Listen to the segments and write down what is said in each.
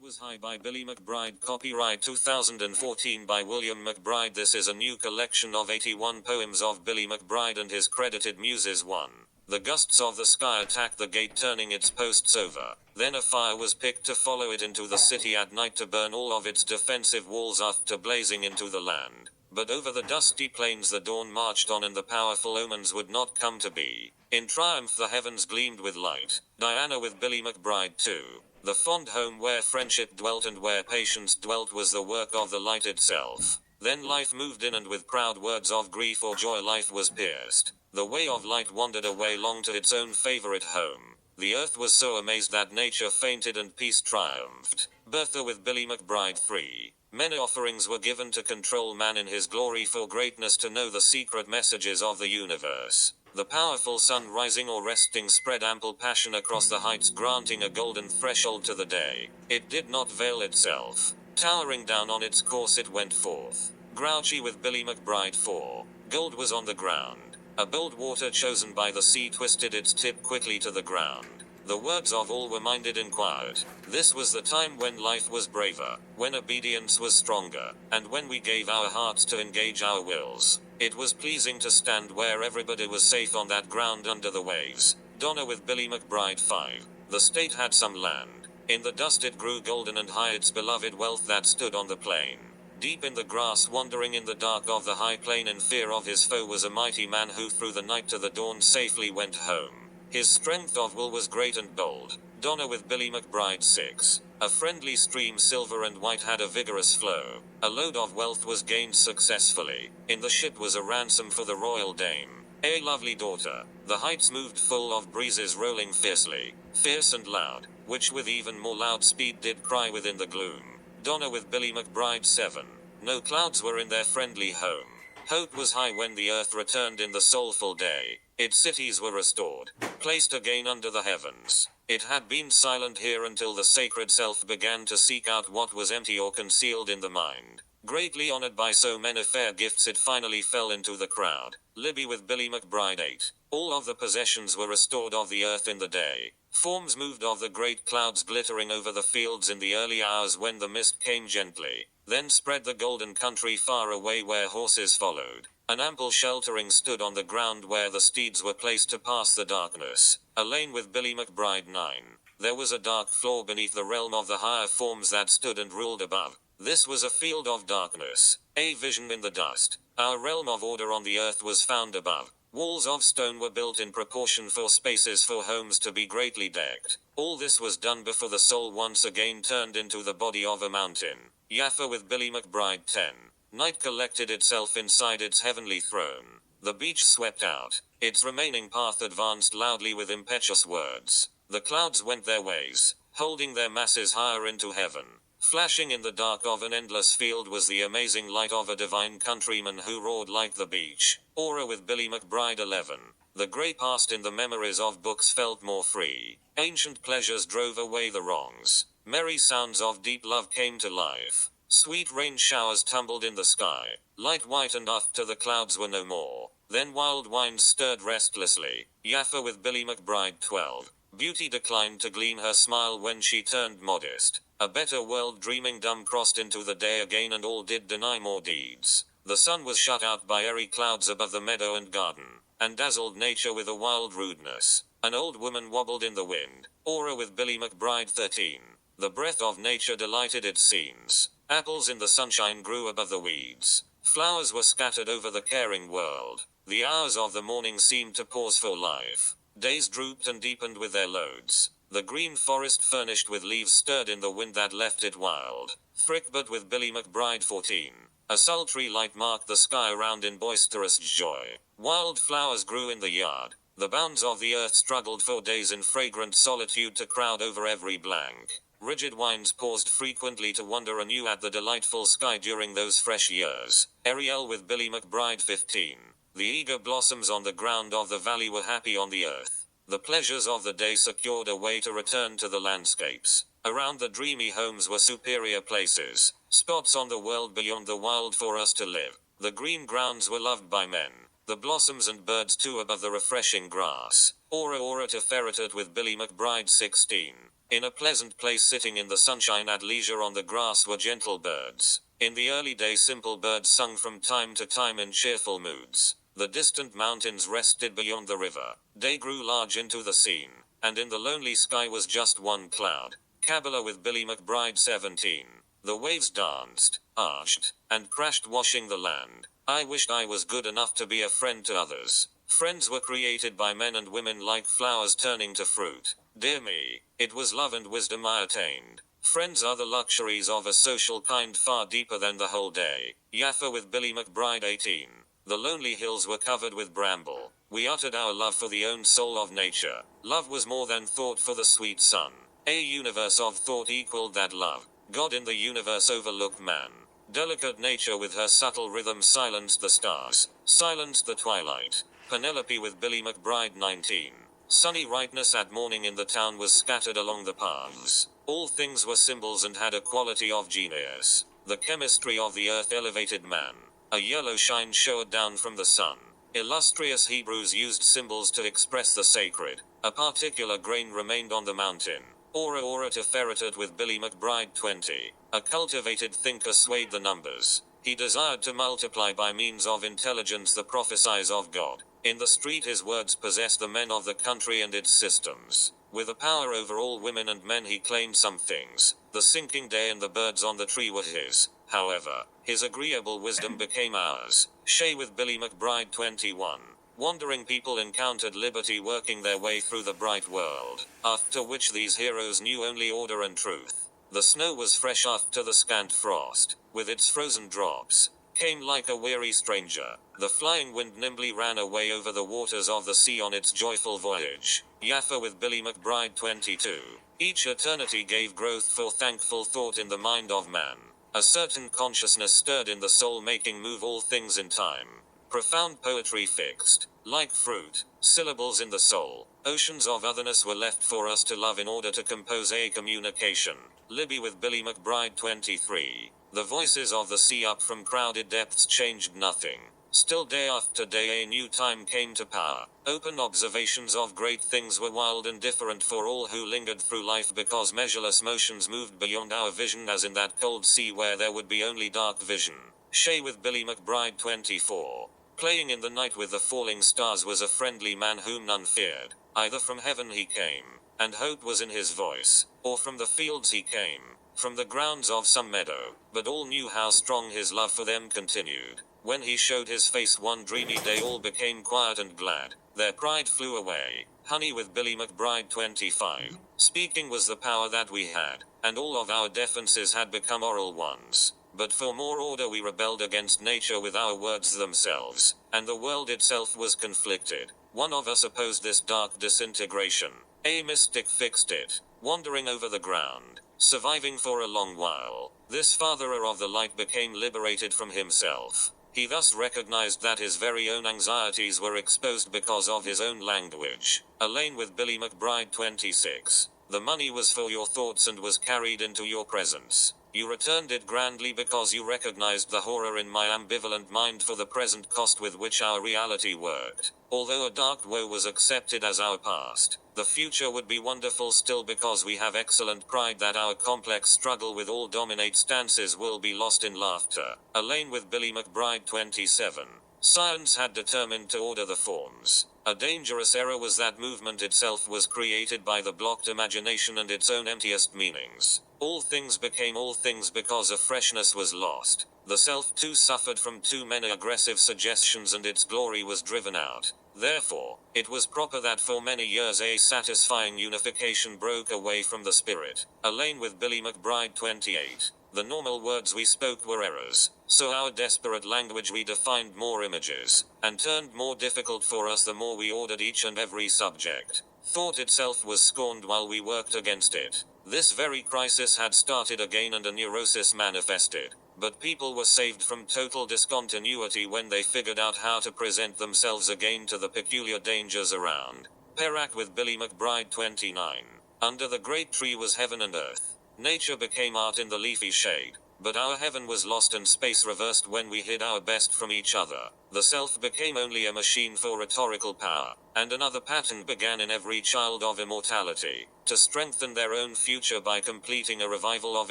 Was High by Billy McBride. Copyright 2014 by William McBride. This is a new collection of 81 poems of Billy McBride and his credited muses. 1. The gusts of the sky attacked the gate, turning its posts over. Then a fire was picked to follow it into the city at night, to burn all of its defensive walls after blazing into the land. But over the dusty plains the dawn marched on, and the powerful omens would not come to be. In triumph the heavens gleamed with light. Diana with Billy McBride. 2. The fond home where friendship dwelt and where patience dwelt was the work of the light itself. Then life moved in, and with proud words of grief or joy life was pierced. The way of light wandered away long to its own favorite home. The earth was so amazed that nature fainted and peace triumphed. Bertha with Billy McBride. 3. Many offerings were given to control man in his glory for greatness, to know the secret messages of the universe. The powerful sun rising or resting spread ample passion across the heights, granting a golden threshold to the day. It did not veil itself. Towering down on its course it went forth. Grouchy with Billy McBride. 4. Gold was on the ground. A bold water chosen by the sea twisted its tip quickly to the ground. The words of all were minded in quiet. This was the time when life was braver, when obedience was stronger, and when we gave our hearts to engage our wills. It was pleasing to stand where everybody was safe on that ground under the waves. Donna with Billy McBride. 5. The state had some land. In the dust it grew golden and high, its beloved wealth that stood on the plain. Deep in the grass, wandering in the dark of the high plain in fear of his foe, was a mighty man who through the night to the dawn safely went home. His strength of will was great and bold. Donna with Billy McBride. 6. A friendly stream, silver and white, had a vigorous flow. A load of wealth was gained successfully. In the ship was a ransom for the royal dame, a lovely daughter. The heights moved full of breezes rolling fiercely, fierce and loud, which with even more loud speed did cry within the gloom. Donna with Billy McBride. 7. No clouds were in their friendly home. Hope was high when the earth returned in the soulful day. Its cities were restored, placed again under the heavens. It had been silent here until the sacred self began to seek out what was empty or concealed in the mind. Greatly honored by so many fair gifts, it finally fell into the crowd. Libby with Billy McBride. 8. All of the possessions were restored of the earth in the day. Forms moved of the great clouds glittering over the fields in the early hours when the mist came gently. Then spread the golden country far away where horses followed. An ample sheltering stood on the ground where the steeds were placed to pass the darkness. A lane with Billy McBride. 9. There was a dark floor beneath the realm of the higher forms that stood and ruled above. This was a field of darkness, a vision in the dust. Our realm of order on the earth was found above. Walls of stone were built in proportion for spaces for homes to be greatly decked. All this was done before the soul once again turned into the body of a mountain. Yaffa with Billy McBride. 10. Night collected itself inside its heavenly throne. The beach swept out. Its remaining path advanced loudly with impetuous words. The clouds went their ways, holding their masses higher into heaven. Flashing in the dark of an endless field was the amazing light of a divine countryman who roared like the beach. Aura with Billy McBride. 11. The grey past in the memories of books felt more free. Ancient pleasures drove away the wrongs. Merry sounds of deep love came to life. Sweet rain showers tumbled in the sky. Light whitened after the clouds were no more. Then wild winds stirred restlessly. Yaffa with Billy McBride. 12. Beauty declined to gleam her smile when she turned modest. A better world dreaming dumb crossed into the day again, and all did deny more deeds. The sun was shut out by airy clouds above the meadow and garden, and dazzled nature with a wild rudeness. An old woman wobbled in the wind. Aura with Billy McBride. 13. The breath of nature delighted its scenes. Apples in the sunshine grew above the weeds. Flowers were scattered over the caring world. The hours of the morning seemed to pause for life. Days drooped and deepened with their loads. The green forest furnished with leaves stirred in the wind that left it wild. Thrickbut with Billy McBride. 14. A sultry light marked the sky around in boisterous joy. Wild flowers grew in the yard. The bounds of the earth struggled for days in fragrant solitude to crowd over every blank. Rigid winds paused frequently to wonder anew at the delightful sky during those fresh years. Ariel with Billy McBride. 15. The eager blossoms on the ground of the valley were happy on the earth. The pleasures of the day secured a way to return to the landscapes. Around the dreamy homes were superior places, spots on the world beyond the wild for us to live. The green grounds were loved by men. The blossoms and birds too above the refreshing grass. Ora ora to ferreted with Billy McBride 16. In a pleasant place sitting in the sunshine at leisure on the grass were gentle birds. In the early day simple birds sung from time to time in cheerful moods. The distant mountains rested beyond the river. Day grew large into the scene, and in the lonely sky was just one cloud. Kabbalah with Billy McBride 17. The waves danced, arched, and crashed washing the land. I wished I was good enough to be a friend to others. Friends were created by men and women like flowers turning to fruit. Dear me, it was love and wisdom I attained. Friends are the luxuries of a social kind far deeper than the whole day. Yaffa with Billy McBride 18. The lonely hills were covered with bramble. We uttered our love for the own soul of nature. Love was more than thought for the sweet sun. A universe of thought equaled that love. God in the universe overlooked man. Delicate nature with her subtle rhythm silenced the stars, silenced the twilight. Penelope with Billy McBride 19. Sunny rightness at morning in the town was scattered along the paths. All things were symbols and had a quality of genius. The chemistry of the earth elevated man. A yellow shine showed down from the sun. Illustrious Hebrews used symbols to express the sacred. A particular grain remained on the mountain. Ora ora to ferreted with Billy McBride 20. A cultivated thinker swayed the numbers. He desired to multiply by means of intelligence the prophecies of God. In the street his words possessed the men of the country and its systems. With a power over all women and men he claimed some things. The sinking day and the birds on the tree were his. However, his agreeable wisdom became ours. Shay with Billy McBride 21. Wandering people encountered liberty working their way through the bright world, after which these heroes knew only order and truth. The snow was fresh after the scant frost, with its frozen drops, came like a weary stranger. The flying wind nimbly ran away over the waters of the sea on its joyful voyage. Yaffa with Billy McBride 22. Each eternity gave growth for thankful thought in the mind of man. A certain consciousness stirred in the soul making move all things in time. Profound poetry fixed, like fruit, syllables in the soul. Oceans of otherness were left for us to love in order to compose a communication. Libby with Billy McBride 23. The voices of the sea up from crowded depths changed nothing. Still day after day a new time came to power. Open observations of great things were wild and different for all who lingered through life because measureless motions moved beyond our vision as in that cold sea where there would be only dark vision. Shay with Billy McBride 24. Playing in the night with the falling stars was a friendly man whom none feared. Either from heaven he came, and hope was in his voice, or from the fields he came, from the grounds of some meadow, but all knew how strong his love for them continued. When he showed his face one dreamy day all became quiet and glad. Their pride flew away. Honey with Billy McBride 25. Speaking was the power that we had, and all of our defenses had become oral ones. But for more order we rebelled against nature with our words themselves, and the world itself was conflicted. One of us opposed this dark disintegration. A mystic fixed it, wandering over the ground, surviving for a long while. This fatherer of the light became liberated from himself. He thus recognized that his very own anxieties were exposed because of his own language. Elaine with Billy McBride 26. The money was for your thoughts and was carried into your presence. You returned it grandly because you recognized the horror in my ambivalent mind for the present cost with which our reality worked. Although a dark woe was accepted as our past, the future would be wonderful still because we have excellent pride that our complex struggle with all dominate stances will be lost in laughter. Elaine with Billy McBride 27. Science had determined to order the forms. A dangerous error was that movement itself was created by the blocked imagination and its own emptiest meanings. All things became all things because a freshness was lost. The self too suffered from too many aggressive suggestions and its glory was driven out. Therefore, it was proper that for many years a satisfying unification broke away from the spirit. Elaine with Billy McBride 28. The normal words we spoke were errors, so our desperate language redefined more images, and turned more difficult for us the more we ordered each and every subject. Thought itself was scorned while we worked against it. This very crisis had started again and a neurosis manifested. But people were saved from total discontinuity when they figured out how to present themselves again to the peculiar dangers around. Perak with Billy McBride 29. Under the great tree was heaven and earth. Nature became art in the leafy shade. But our heaven was lost and space reversed when we hid our best from each other. The self became only a machine for rhetorical power, and another pattern began in every child of immortality, to strengthen their own future by completing a revival of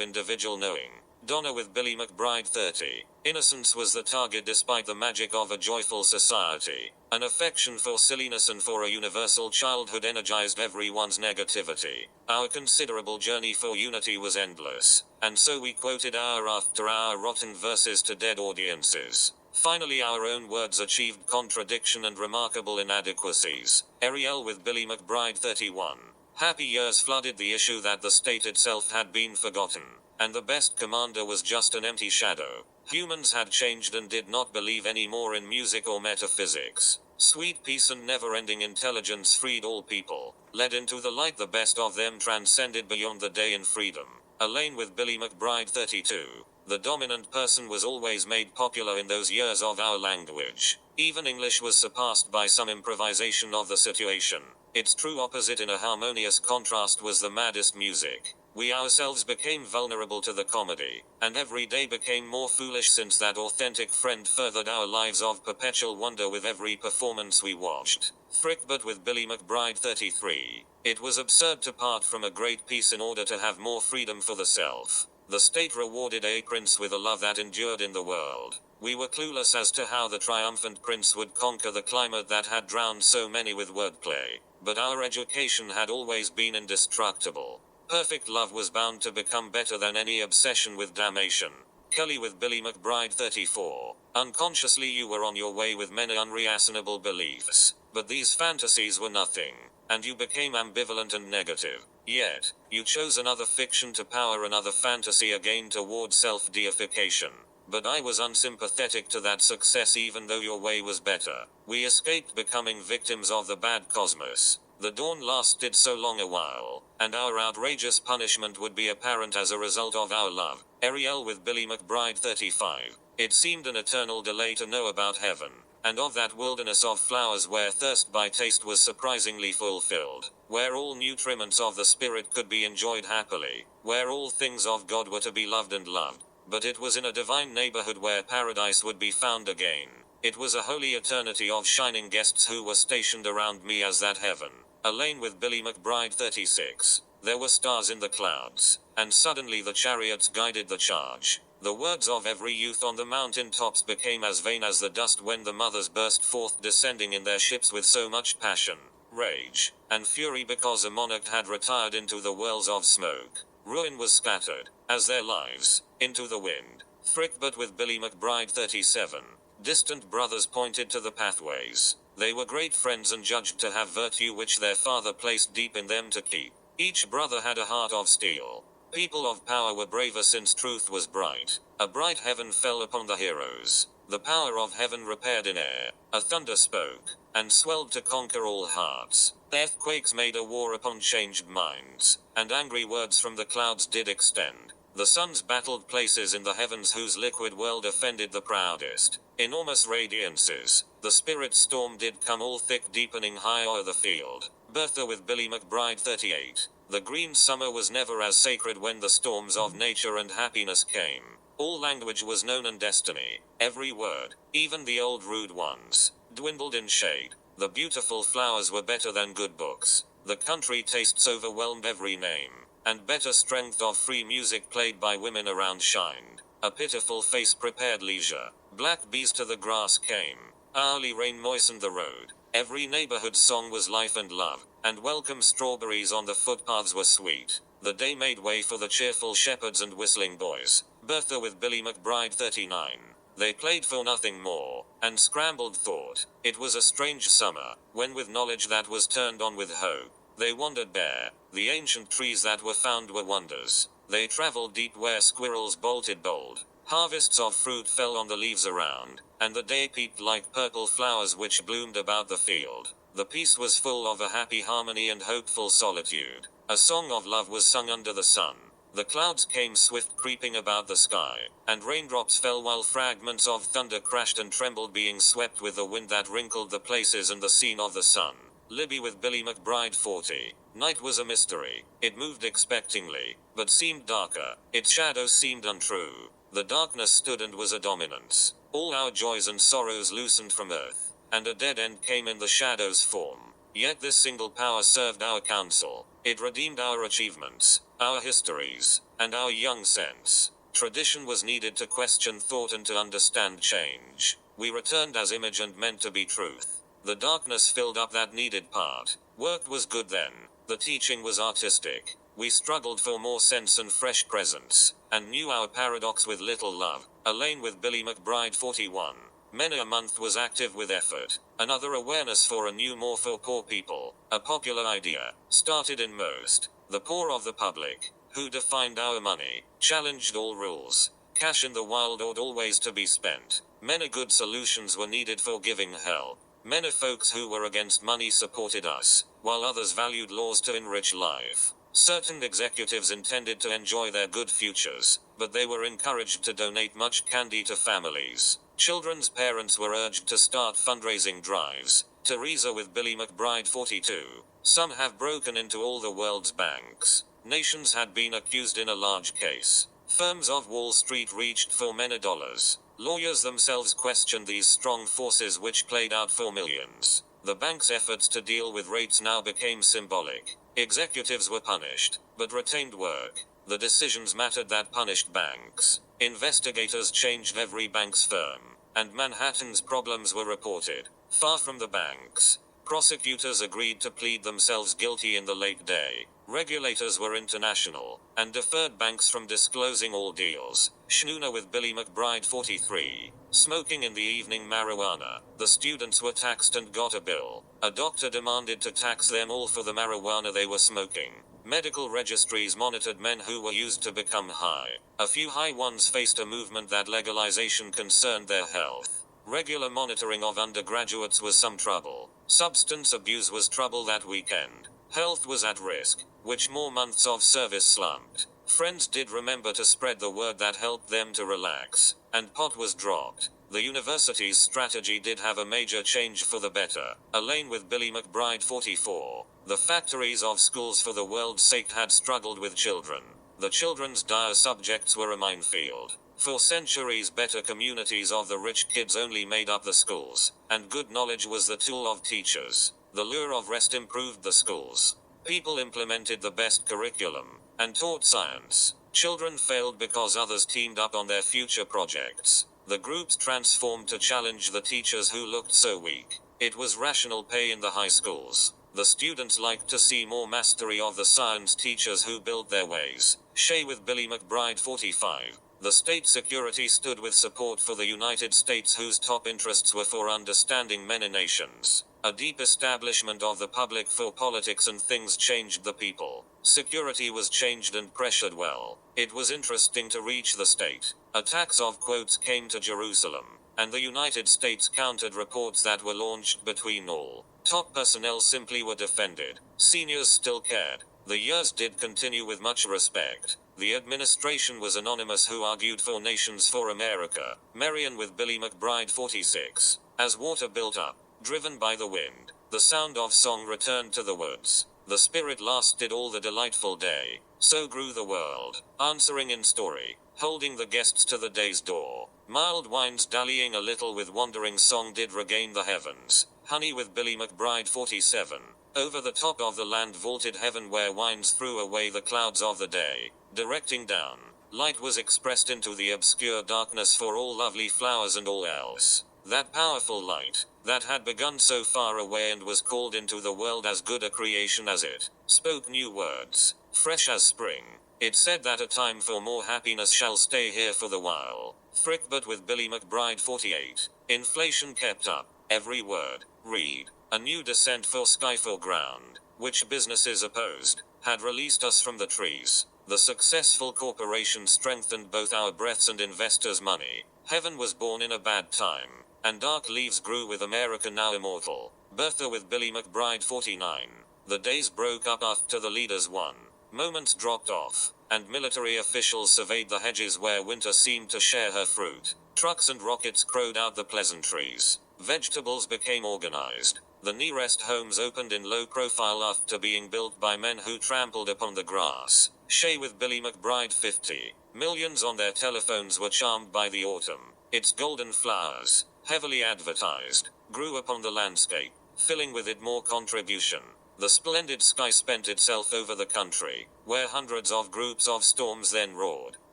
individual knowing. Donna with Billy McBride 30. Innocence was the target despite the magic of a joyful society. An affection for silliness and for a universal childhood energized everyone's negativity. Our considerable journey for unity was endless, and so we quoted hour after hour rotten verses to dead audiences. Finally our own words achieved contradiction and remarkable inadequacies. Ariel with Billy McBride 31. Happy years flooded the issue that the state itself had been forgotten, and the best commander was just an empty shadow. Humans had changed and did not believe any more in music or metaphysics. Sweet peace and never-ending intelligence freed all people. Led into the light, the best of them transcended beyond the day in freedom. Elaine with Billy McBride 32. The dominant person was always made popular in those years of our language. Even English was surpassed by some improvisation of the situation. Its true opposite in a harmonious contrast was the maddest music. We ourselves became vulnerable to the comedy, and every day became more foolish since that authentic friend furthered our lives of perpetual wonder with every performance we watched. Frick but with Billy McBride 33. It was absurd to part from a great piece in order to have more freedom for the self. The state rewarded a prince with a love that endured in the world. We were clueless as to how the triumphant prince would conquer the climate that had drowned so many with wordplay. But our education had always been indestructible. Perfect love was bound to become better than any obsession with damnation. Kelly with Billy McBride 34. Unconsciously you were on your way with many unreasonable beliefs, but these fantasies were nothing, and you became ambivalent and negative. Yet, you chose another fiction to power another fantasy again toward self-deification. But I was unsympathetic to that success even though your way was better. We escaped becoming victims of the bad cosmos. The dawn lasted so long a while, and our outrageous punishment would be apparent as a result of our love. Ariel with Billy McBride 35. It seemed an eternal delay to know about heaven, and of that wilderness of flowers where thirst by taste was surprisingly fulfilled, where all nutriments of the spirit could be enjoyed happily, where all things of God were to be loved and loved. But it was in a divine neighborhood where paradise would be found again. It was a holy eternity of shining guests who were stationed around me as that heaven. Elaine with Billy McBride 36. There were stars in the clouds, and suddenly the chariots guided the charge. The words of every youth on the mountain tops became as vain as the dust when the mothers burst forth descending in their ships with so much passion, rage, and fury because a monarch had retired into the whirls of smoke. Ruin was scattered, as their lives, into the wind. Frick but with Billy McBride 37. Distant brothers pointed to the pathways. They were great friends and judged to have virtue which their father placed deep in them to keep. Each brother had a heart of steel. People of power were braver since truth was bright. A bright heaven fell upon the heroes. The power of heaven repaired in air. A thunder spoke, and swelled to conquer all hearts. Earthquakes made a war upon changed minds, and angry words from the clouds did extend. The suns battled places in the heavens whose liquid world offended the proudest. Enormous radiances. The spirit storm did come all thick deepening high o'er the field. Bertha with Billy McBride 38. The green summer was never as sacred when the storms of nature and happiness came. All language was known and destiny. Every word, even the old rude ones, dwindled in shade. The beautiful flowers were better than good books. The country tastes overwhelmed every name, and better strength of free music played by women around shined. A pitiful face prepared leisure. Black bees to the grass came. Hourly rain moistened the road. Every neighborhood song was life and love, and welcome strawberries on the footpaths were sweet. The day made way for the cheerful shepherds and whistling boys. Bertha with Billy McBride 39. They played for nothing more, and scrambled thought. It was a strange summer, when with knowledge that was turned on with hope, they wandered bare. The ancient trees that were found were wonders. They traveled deep where squirrels bolted bold. Harvests of fruit fell on the leaves around, and the day peeped like purple flowers which bloomed about the field. The peace was full of a happy harmony and hopeful solitude. A song of love was sung under the sun. The clouds came swift creeping about the sky, and raindrops fell while fragments of thunder crashed and trembled being swept with the wind that wrinkled the places and the scene of the sun. Libby with Billy McBride 40. Night was a mystery. It moved expectingly, but seemed darker. Its shadows seemed untrue. The darkness stood and was a dominance. All our joys and sorrows loosened from earth, and a dead end came in the shadow's form. Yet this single power served our counsel. It redeemed our achievements, our histories, and our young sense. Tradition was needed to question thought and to understand change. We returned as image and meant to be truth. The darkness filled up that needed part. Work was good then. The teaching was artistic. We struggled for more sense and fresh presence, and knew our paradox with little love. Elaine with Billy McBride 41. Many a month was active with effort. Another awareness for a new more for poor people. A popular idea. Started in most. The poor of the public. Who defined our money. Challenged all rules. Cash in the wild ought always to be spent. Many good solutions were needed for giving help. Many folks who were against money supported us, while others valued laws to enrich life. Certain executives intended to enjoy their good futures, but they were encouraged to donate much candy to families. Children's parents were urged to start fundraising drives. Teresa with Billy McBride 42. Some have broken into all the world's banks. Nations had been accused in a large case. Firms of Wall Street reached for many dollars. Lawyers themselves questioned these strong forces which played out for millions. The bank's efforts to deal with rates now became symbolic. Executives were punished, but retained work. The decisions mattered that punished banks. Investigators changed every bank's firm, and Manhattan's problems were reported. Far from the banks. Prosecutors agreed to plead themselves guilty in the late day. Regulators were international, and deferred banks from disclosing all deals. Schooner with Billy McBride 43. Smoking in the evening marijuana. The students were taxed and got a bill. A doctor demanded to tax them all for the marijuana they were smoking. Medical registries monitored men who were used to become high. A few high ones faced a movement that legalization concerned their health. Regular monitoring of undergraduates was some trouble. Substance abuse was trouble that weekend. Health was at risk, which more months of service slumped. Friends did remember to spread the word that helped them to relax, and pot was dropped. The university's strategy did have a major change for the better. Elaine with Billy McBride 44. The factories of schools for the world's sake had struggled with children. The children's dire subjects were a minefield. For centuries better communities of the rich kids only made up the schools, and good knowledge was the tool of teachers. The lure of rest improved the schools. People implemented the best curriculum, and taught science. Children failed because others teamed up on their future projects. The groups transformed to challenge the teachers who looked so weak. It was rational pay in the high schools. The students liked to see more mastery of the science teachers who built their ways. Shea with Billy McBride 45. The state security stood with support for the United States whose top interests were for understanding many nations. A deep establishment of the public for politics and things changed the people. Security was changed and pressured well. It was interesting to reach the state. Attacks of quotes came to Jerusalem, and the United States countered reports that were launched between all. Top personnel simply were defended. Seniors still cared. The years did continue with much respect. The administration was anonymous who argued for Nations for America. Marion with Billy McBride 46. As water built up, driven by the wind, the sound of song returned to the woods. The spirit lasted all the delightful day. So grew the world, answering in story, holding the guests to the day's door. Mild winds dallying a little with wandering song did regain the heavens. Honey with Billy McBride 47. Over the top of the land vaulted heaven where winds threw away the clouds of the day. Directing down, light was expressed into the obscure darkness for all lovely flowers and all else. That powerful light, that had begun so far away and was called into the world as good a creation as it, spoke new words, fresh as spring. It said that a time for more happiness shall stay here for the while. Thrickbot with Billy McBride 48. Inflation kept up, every word, read. A new descent for sky for ground, which businesses opposed, had released us from the trees. The successful corporation strengthened both our breaths and investors' money. Heaven was born in a bad time, and dark leaves grew with America now immortal. Bertha with Billy McBride 49. The days broke up after the leaders won. Moments dropped off, and military officials surveyed the hedges where winter seemed to share her fruit. Trucks and rockets crowed out the pleasantries. Vegetables became organized. The nearest homes opened in low profile after being built by men who trampled upon the grass. Shay with Billy McBride 50. Millions on their telephones were charmed by the autumn. Its golden flowers, heavily advertised, grew upon the landscape, filling with it more contribution. The splendid sky spent itself over the country, where hundreds of groups of storms then roared.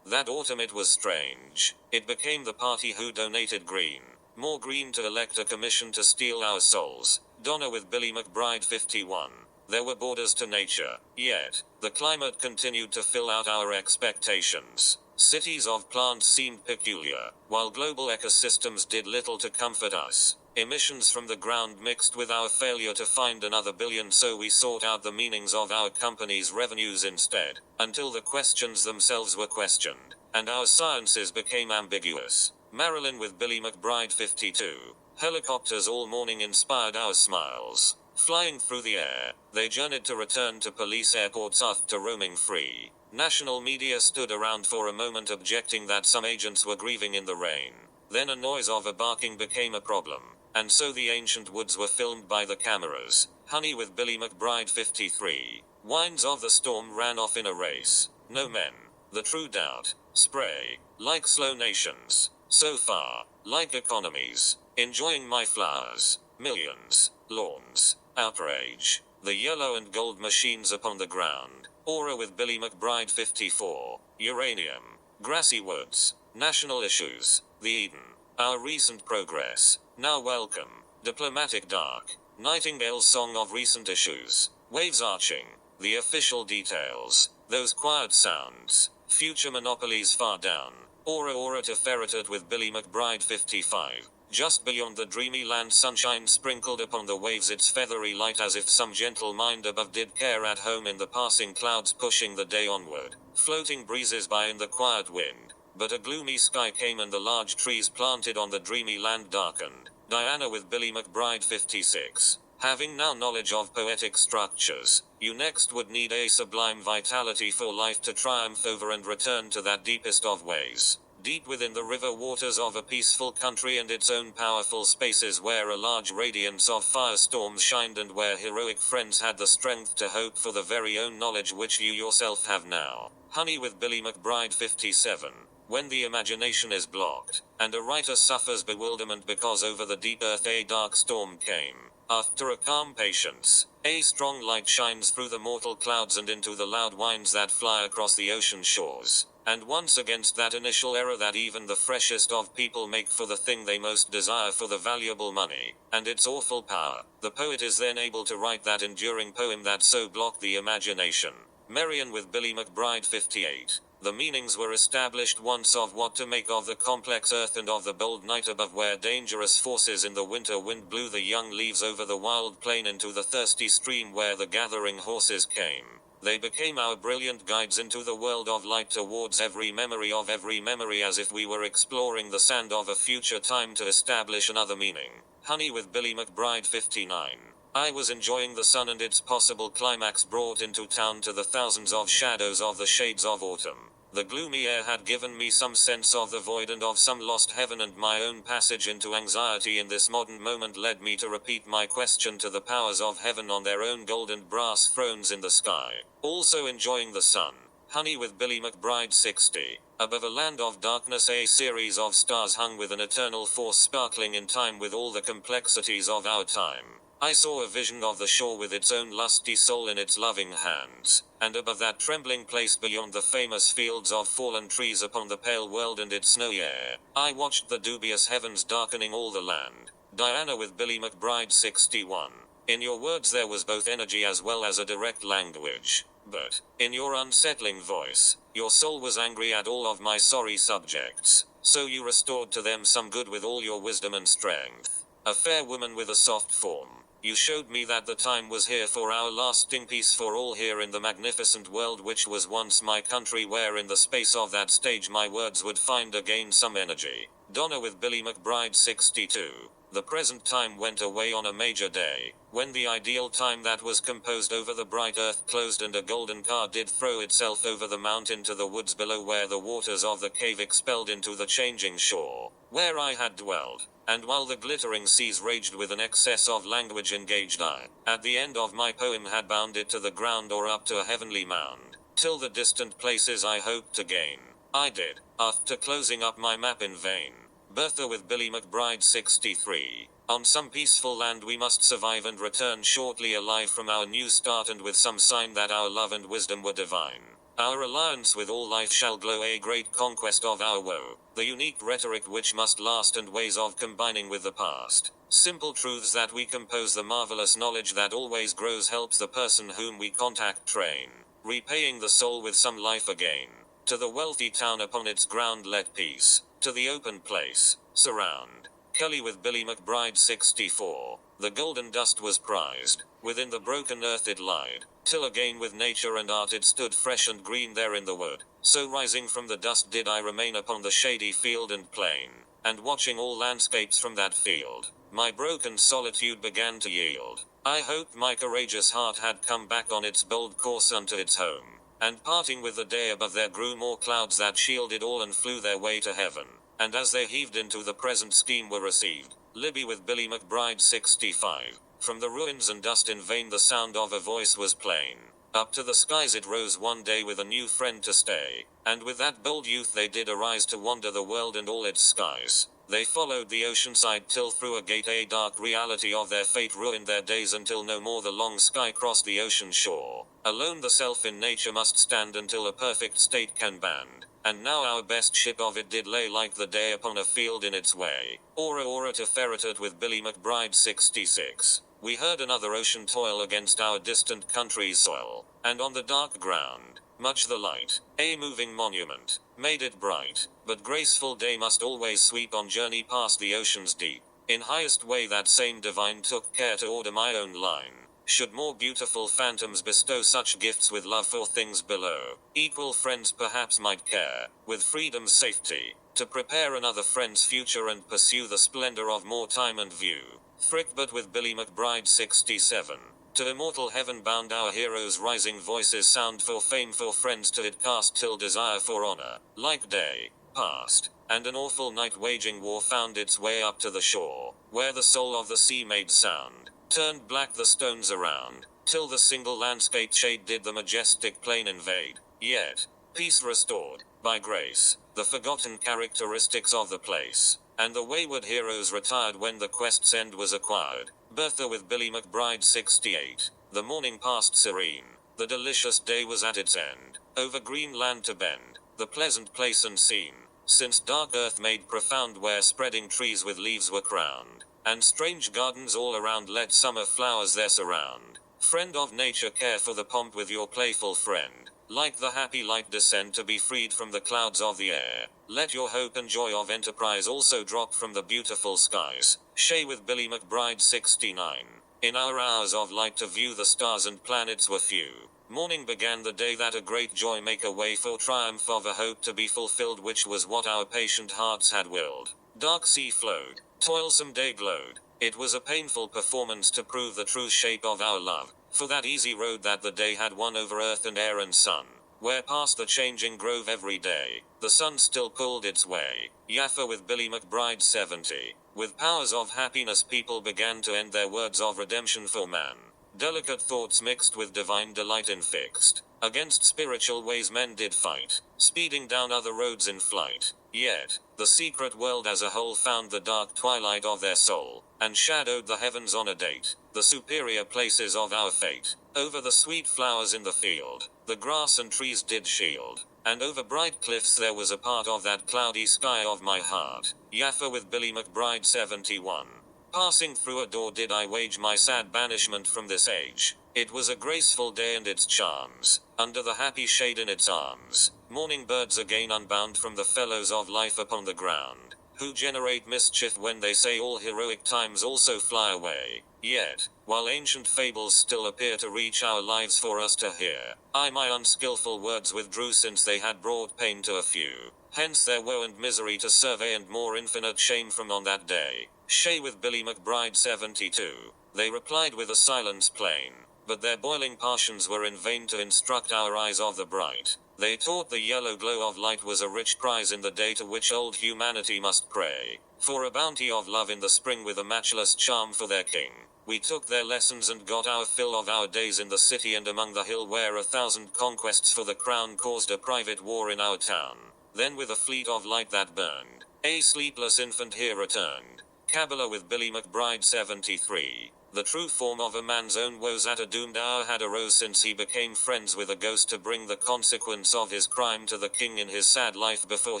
That autumn it was strange. It became the party who donated green. More green to elect a commission to steal our souls. Donna with Billy McBride 51. There were borders to nature, yet the climate continued to fill out our expectations. Cities of plants seemed peculiar, while global ecosystems did little to comfort us. Emissions from the ground mixed with our failure to find another billion, so we sought out the meanings of our company's revenues instead, until the questions themselves were questioned, and our sciences became ambiguous. Marilyn with Billy McBride 52. Helicopters all morning inspired our smiles. Flying through the air, they journeyed to return to police airports after roaming free. National media stood around for a moment objecting that some agents were grieving in the rain. Then a noise of a barking became a problem, and so the ancient woods were filmed by the cameras. Honey with Billy McBride 53. Winds of the storm ran off in a race. No men. The true doubt. Spray. Like slow nations. So far. Like economies. Enjoying my flowers. Millions. Lawns. Outrage. The yellow and gold machines upon the ground. Aura with Billy McBride 54. Uranium. Grassy woods. National issues. The Eden. Our recent progress. Now welcome. Diplomatic dark. Nightingale's song of recent issues. Waves arching. The official details. Those quiet sounds. Future monopolies far down. Aura to ferret with Billy McBride 55. Just beyond the dreamy land, sunshine sprinkled upon the waves its feathery light, as if some gentle mind above did care at home in the passing clouds pushing the day onward. Floating breezes by in the quiet wind. But a gloomy sky came and the large trees planted on the dreamy land darkened. Diana with Billy McBride 56. Having now knowledge of poetic structures, you next would need a sublime vitality for life to triumph over and return to that deepest of ways. Deep within the river waters of a peaceful country and its own powerful spaces where a large radiance of firestorms shined and where heroic friends had the strength to hope for the very own knowledge which you yourself have now. Honey with Billy McBride 57. When the imagination is blocked, and a writer suffers bewilderment because over the deep earth a dark storm came. After a calm patience, a strong light shines through the mortal clouds and into the loud winds that fly across the ocean shores. And once against that initial error that even the freshest of people make for the thing they most desire, for the valuable money, and its awful power, the poet is then able to write that enduring poem that so blocked the imagination. Marion with Billy McBride 58. The meanings were established once of what to make of the complex earth and of the bold night above, where dangerous forces in the winter wind blew the young leaves over the wild plain into the thirsty stream where the gathering horses came. They became our brilliant guides into the world of light, towards every memory of every memory, as if we were exploring the sand of a future time to establish another meaning. Honey with Billy McBride 59. I was enjoying the sun and its possible climax brought into town to the thousands of shadows of the shades of autumn. The gloomy air had given me some sense of the void and of some lost heaven, and my own passage into anxiety in this modern moment led me to repeat my question to the powers of heaven on their own golden brass thrones in the sky. Also enjoying the sun. Honey with Billy McBride 60. Above a land of darkness a series of stars hung with an eternal force sparkling in time with all the complexities of our time. I saw a vision of the shore with its own lusty soul in its loving hands, and above that trembling place beyond the famous fields of fallen trees upon the pale world and its snowy air, I watched the dubious heavens darkening all the land. Diana with Billy McBride 61. In your words there was both energy as well as a direct language, but, in your unsettling voice, your soul was angry at all of my sorry subjects, so you restored to them some good with all your wisdom and strength. A fair woman with a soft form. You showed me that the time was here for our lasting peace for all here in the magnificent world which was once my country, where in the space of that stage my words would find again some energy. Donna with Billy McBride 62. The present time went away on a major day, when the ideal time that was composed over the bright earth closed and a golden car did throw itself over the mountain to the woods below where the waters of the cave expelled into the changing shore, where I had dwelled. And while the glittering seas raged with an excess of language engaged I, at the end of my poem had bound it to the ground or up to a heavenly mound, till the distant places I hoped to gain, I did, after closing up my map in vain. Bertha with Billy McBride 63. On some peaceful land we must survive and return shortly alive from our new start and with some sign that our love and wisdom were divine. Our alliance with all life shall glow, a great conquest of our woe, the unique rhetoric which must last and ways of combining with the past. Simple truths that we compose, the marvelous knowledge that always grows helps the person whom we contact train, repaying the soul with some life again. To the wealthy town upon its ground let peace, to the open place, surround. Kelly with Billy McBride 64. The golden dust was prized, within the broken earth it lied, till again with nature and art it stood fresh and green there in the wood. So rising from the dust did I remain upon the shady field and plain, and watching all landscapes from that field, my broken solitude began to yield. I hoped my courageous heart had come back on its bold course unto its home, and parting with the day above there grew more clouds that shielded all and flew their way to heaven, and as they heaved into the present scheme were received. Libby with Billy McBride 65. From the ruins and dust in vain the sound of a voice was plain. Up to the skies it rose one day with a new friend to stay, and with that bold youth they did arise to wander the world and all its skies. They followed the ocean side till through a gate a dark reality of their fate ruined their days until no more the long sky crossed the ocean shore. Alone the self in nature must stand until a perfect state can band. And now our best ship of it did lay like the day upon a field in its way. Ora to Ferreted with Billy McBride 66. We heard another ocean toil against our distant country's soil, and on the dark ground, much the light, a moving monument, made it bright, but graceful day must always sweep on journey past the ocean's deep. In highest way that same divine took care to order my own line. Should more beautiful phantoms bestow such gifts with love for things below, equal friends perhaps might care, with freedom's safety, to prepare another friend's future and pursue the splendor of more time and view. Thrickbert with Billy McBride 67. To immortal heaven bound our heroes' rising voices sound for fame for friends to it cast till desire for honor, like day, passed, and an awful night waging war found its way up to the shore, where the soul of the sea made sound. Turned black the stones around, till the single landscape shade did the majestic plain invade. Yet, peace restored, by grace, the forgotten characteristics of the place, and the wayward heroes retired when the quest's end was acquired. Bertha with Billy McBride 68. The morning passed serene, the delicious day was at its end, over green land to bend, the pleasant place and scene, since dark earth made profound where spreading trees with leaves were crowned, and strange gardens all around let summer flowers there surround. Friend of nature, care for the pomp with your playful friend, like the happy light descend to be freed from the clouds of the air. Let your hope and joy of enterprise also drop from the beautiful skies. Shay with Billy McBride 69. In our hours of light to view the stars and planets were few. Morning began the day that a great joy make a way for triumph of a hope to be fulfilled, which was what our patient hearts had willed. Dark sea flowed, toilsome day glowed. It was a painful performance to prove the true shape of our love, for that easy road that the day had won over earth and air and sun, where past the changing grove every day, the sun still pulled its way. Yaffa with Billy McBride 70. With powers of happiness people began to end their words of redemption for man. Delicate thoughts mixed with divine delight in fixed. Against spiritual ways men did fight, speeding down other roads in flight. Yet, the secret world as a whole found the dark twilight of their soul, and shadowed the heavens on a date, the superior places of our fate. Over the sweet flowers in the field, the grass and trees did shield, and over bright cliffs there was a part of that cloudy sky of my heart. Yaffa with Billy McBride 71. Passing through a door did I wage my sad banishment from this age. It was a graceful day and its charms, under the happy shade in its arms, morning birds again unbound from the fellows of life upon the ground, who generate mischief when they say all heroic times also fly away. Yet, while ancient fables still appear to reach our lives for us to hear, I my unskillful words withdrew since they had brought pain to a few. Hence their woe and misery to survey and more infinite shame from on that day. Shay with Billy McBride 72. They replied with a silence plain, but their boiling passions were in vain to instruct our eyes of the bright. They taught the yellow glow of light was a rich prize in the day to which old humanity must pray, for a bounty of love in the spring with a matchless charm for their king. We took their lessons and got our fill of our days in the city and among the hill where 1,000 conquests for the crown caused a private war in our town. Then with a fleet of light that burned, a sleepless infant here returned. Kabbalah with Billy McBride 73. The true form of a man's own woes at a doomed hour had arose since he became friends with a ghost to bring the consequence of his crime to the king in his sad life before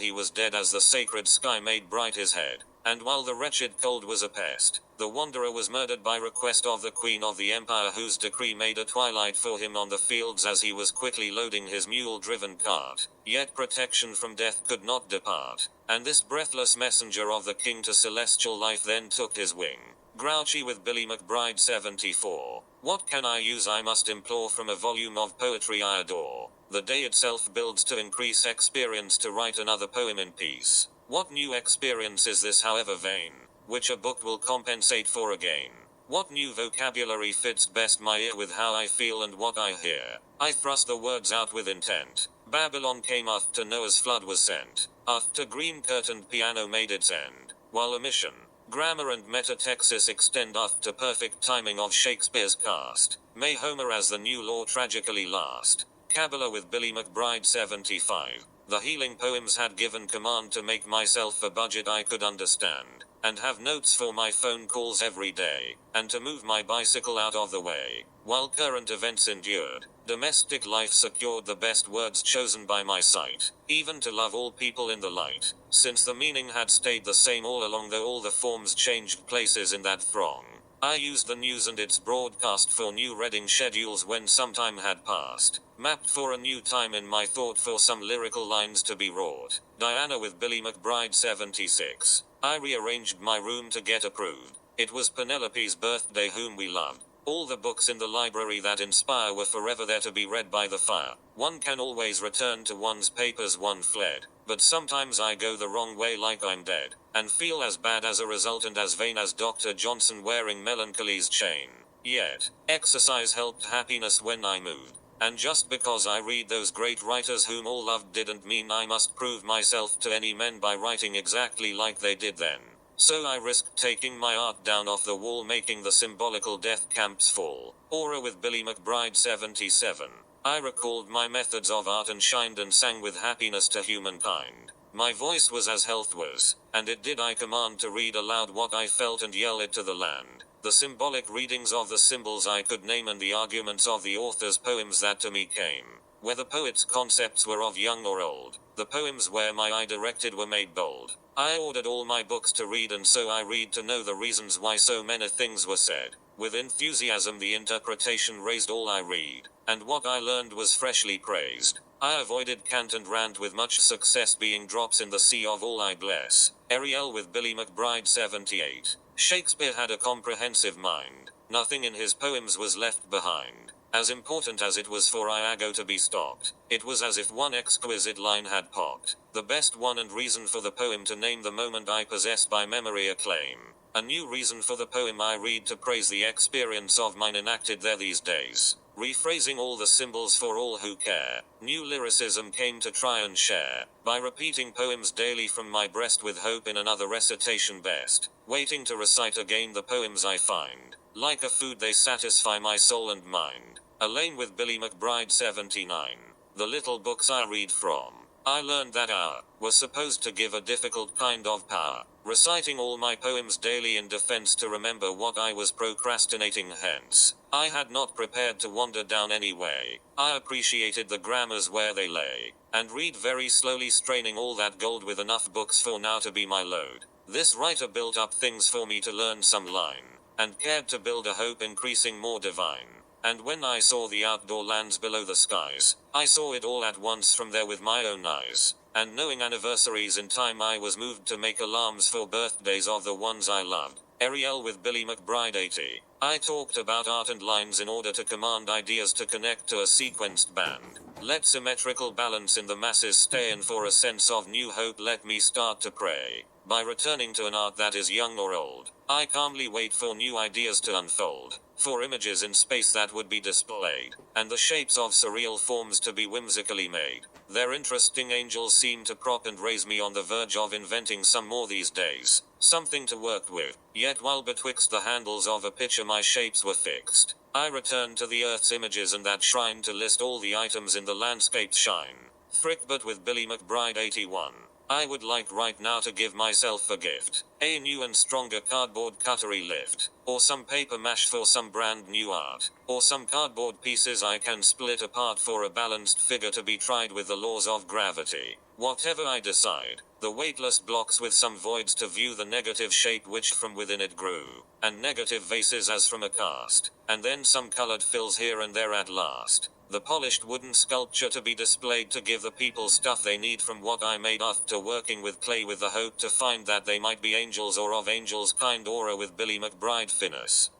he was dead as the sacred sky made bright his head. And while the wretched cold was a pest, the wanderer was murdered by request of the queen of the empire whose decree made a twilight for him on the fields as he was quickly loading his mule-driven cart. Yet protection from death could not depart, and this breathless messenger of the king to celestial life then took his wing. Grouchy with Billy McBride 74. What can I use? I must implore from a volume of poetry I adore. The day itself builds to increase experience to write another poem in peace. What new experience is this however vain, which a book will compensate for again? What new vocabulary fits best my ear with how I feel and what I hear? I thrust the words out with intent. Babylon came after Noah's flood was sent. After green-curtained piano made its end. While omission, grammar and meta-texas extend after perfect timing of Shakespeare's cast. May Homer as the new law tragically last. Kabbalah with Billy McBride 75. The healing poems had given command to make myself a budget I could understand, and have notes for my phone calls every day, and to move my bicycle out of the way. While current events endured, domestic life secured the best words chosen by my sight, even to love all people in the light, since the meaning had stayed the same all along though all the forms changed places in that throng. I used the news and its broadcast for new reading schedules when some time had passed, mapped for a new time in my thought for some lyrical lines to be wrought. Diana with Billy McBride 76. I rearranged my room to get approved. It was Penelope's birthday whom we loved. All the books in the library that inspire were forever there to be read by the fire. One can always return to one's papers one fled, but sometimes I go the wrong way like I'm dead, and feel as bad as a result and as vain as Dr. Johnson wearing melancholy's chain. Yet, exercise helped happiness when I moved. And just because I read those great writers whom all loved didn't mean I must prove myself to any men by writing exactly like they did then. So I risked taking my art down off the wall, making the symbolical death camps fall. Aura with Billy McBride 77. I recalled my methods of art and shined and sang with happiness to humankind. My voice was as health was, and it did I command to read aloud what I felt and yell it to the land. The symbolic readings of the symbols I could name and the arguments of the author's poems that to me came. Whether poets' concepts were of young or old, the poems where my eye directed were made bold. I ordered all my books to read and so I read to know the reasons why so many things were said. With enthusiasm the interpretation raised all I read, and what I learned was freshly praised. I avoided cant and rant with much success being drops in the sea of all I bless. Ariel with Billy McBride 78. Shakespeare had a comprehensive mind. Nothing in his poems was left behind. As important as it was for Iago to be stocked, it was as if one exquisite line had popped. The best one and reason for the poem to name the moment I possess by memory acclaim. A new reason for the poem I read to praise the experience of mine enacted there these days. Rephrasing all the symbols for all who care. New lyricism came to try and share. By repeating poems daily from my breast with hope in another recitation best. Waiting to recite again the poems I find. Like a food they satisfy my soul and mind. Elaine with Billy McBride 79. The little books I read from. I learned that hour was supposed to give a difficult kind of power. Reciting all my poems daily in defense to remember what I was procrastinating hence. I had not prepared to wander down any way. I appreciated the grammars where they lay. And read very slowly straining all that gold with enough books for now to be my load. This writer built up things for me to learn some line. And cared to build a hope increasing more divine. And when I saw the outdoor lands below the skies, I saw it all at once from there with my own eyes. And knowing anniversaries in time I was moved to make alarms for birthdays of the ones I loved. Ariel with Billy McBride 80. I talked about art and lines in order to command ideas to connect to a sequenced band. Let symmetrical balance in the masses stay, and for a sense of new hope let me start to pray. By returning to an art that is young or old, I calmly wait for new ideas to unfold, for images in space that would be displayed, and the shapes of surreal forms to be whimsically made. Their interesting angels seem to prop and raise me on the verge of inventing some more these days, something to work with. Yet while betwixt the handles of a pitcher my shapes were fixed, I returned to the earth's images and that shrine to list all the items in the landscape's shine. Frick, but with Billy McBride 81. I would like right now to give myself a gift, a new and stronger cardboard cutlery lift, or some paper mache for some brand new art, or some cardboard pieces I can split apart for a balanced figure to be tried with the laws of gravity. Whatever I decide, the weightless blocks with some voids to view the negative shape which from within it grew, and negative vases as from a cast, and then some colored fills here and there at last. The polished wooden sculpture to be displayed to give the people stuff they need from what I made after working with clay with the hope to find that they might be angels or of angels kind aura with Billy McBride finesse.